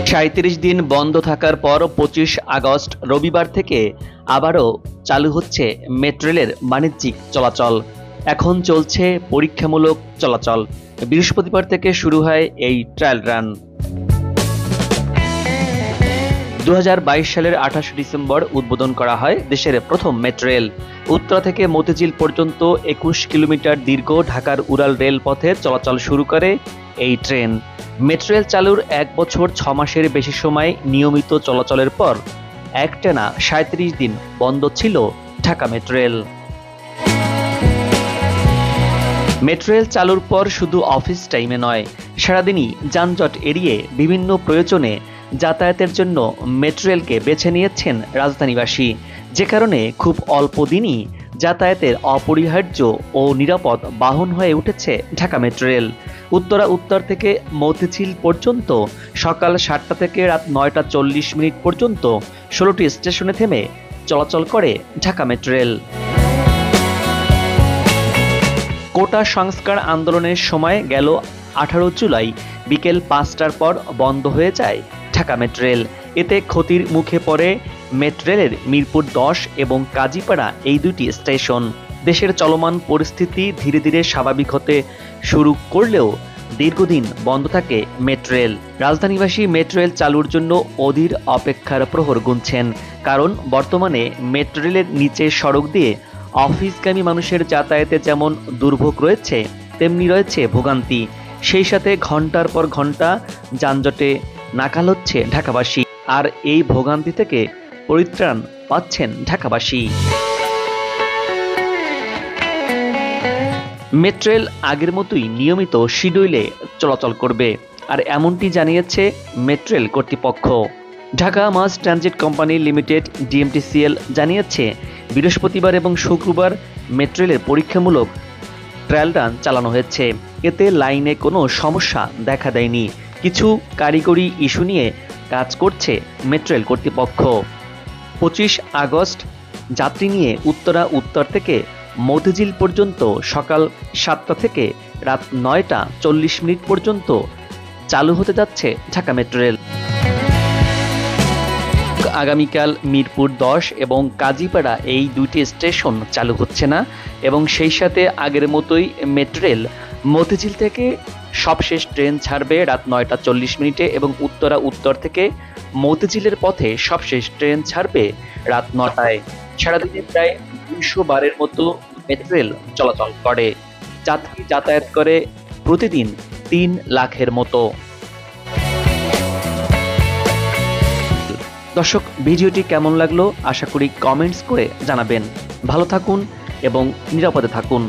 ৩৭ দিন বন্ধ থাকার পর ২৫ আগস্ট রবিবার থেকে আবারও চালু হচ্ছে মেট্রো রেলের বাণিজ্যিক চলাচল। এখন চলছে পরীক্ষামূলক চলাচল। বৃহস্পতিবার থেকে শুরু হয় এই ট্রায়াল রান। ২০২২ সালের ২৮ ডিসেম্বর উদ্বোধন করা হয় দেশের প্রথম মেট্রো রেল। উত্তরা থেকে মতিঝিল পর্যন্ত ২১ কিলোমিটার দীর্ঘ ঢাকার উড়াল রেল পথে চলাচল শুরু করে এই ট্রেন। মেট্রো রেল চালুর ১ বছর ৬ মাসের বেশি সময় নিয়মিত চলাচলের পর একটানা ৩৭ দিন বন্ধ ছিল Dhaka metro rail. Metro rail চালুর পর শুধু অফিস টাইমে নয়, সারাদিনই যানজট এড়িয়ে বিভিন্ন প্রয়োজনে যাতায়াতের জন্য মেট্রো রেলকে বেছে নিয়েছেন রাজধানীবাসী, যে কারণে খুব অল্প দিনই যাতায়াতের অপরিহার্য ও নিরাপদ বাহন হয়ে উঠেছে ঢাকা মেট্রো রেল। উত্তরা উত্তর থেকে মতিঝিল পর্যন্ত সকাল ৭টা থেকে রাত ৯টা ৪০ মিনিট পর্যন্ত ১৬টি স্টেশনে থেমে চলাচল করে ঢাকা মেট্রো রেল। কোটা সংস্কার আন্দোলনের সময় গেল ১৮ জুলাই বিকেল ৫টার পর বন্ধ হয়ে যায় ঢাকা মেট্রো রেল। এতে ক্ষতির মুখে পড়ে মেট্রো রেলের মিরপুর ১০ এবং কাজীপাড়া এই দুটি স্টেশন। দেশের চলমান পরিস্থিতি ধীরে ধীরে স্বাভাবিক হতে শুরু করলেও দীর্ঘদিন বন্ধ থাকে মেট্রো রেল। রাজধানীবাসী মেট্রো রেল চালুর জন্য অধীর অপেক্ষার প্রহর গুনছেন, কারণ বর্তমানে মেট্রো রেলের নিচে সড়ক দিয়ে অফিসগামী মানুষের যাতায়াতে যেমন দুর্ভোগ রয়েছে, তেমনি রয়েছে ভোগান্তি। সেই সাথে ঘন্টার পর ঘন্টা যানজটে নাকাল হচ্ছে ঢাকাবাসী, আর এই ভোগান্তি থেকে পরিত্রাণ পাচ্ছেন ঢাকাবাসী। মেট্রো রেল আগের মতোই নিয়মিত শিডিউলে চলাচল করবে, আর এমনটি জানিয়েছে মেট্রো রেল কর্তৃপক্ষ। Dhaka mass transit company limited DMTCL জানিয়েছে, বৃহস্পতিবার এবং শুক্রবার মেট্রো রেলের পরীক্ষামূলক ট্রায়াল রান চালানো হয়েছে। এতে লাইনে কোনো সমস্যা দেখা দেয়নি। কিছু কারিগরি ইস্যু নিয়ে কাজ করছে মেট্রো রেল কর্তৃপক্ষ। ২৫ আগস্ট যাত্রী নিয়ে উত্তরা উত্তর থেকে মতিঝিল পর্যন্ত সকাল ৭টা থেকে রাত ৯টা ৪০ মিনিট পর্যন্ত চালু হতে যাচ্ছে ঢাকা মেট্রো রেল। আগামীকাল মিরপুর ১০ এবং কাজীপাড়া এই দুইটি স্টেশন চালু হচ্ছে না, এবং সেই সাথে আগের মতোই মেট্রো রেল মতিঝিল থেকে সবশেষ ট্রেন ছাড়বে রাত ৯টা ৪০ মিনিটে এবং উত্তরা উত্তর থেকে মতিঝিলের পথে সবশেষ ট্রেন ছাড়বে রাত ৯টায়। সারাদিনে প্রায় ২০০ বারের মতো মেট্রো রেল চলাচল করে। যাত্রী যাতায়াত করে প্রতিদিন ৩ লাখের মতো। দর্শক, ভিডিওটি কেমন লাগলো আশা করি কমেন্টস করে জানাবেন। ভালো থাকুন এবং নিরাপদে থাকুন।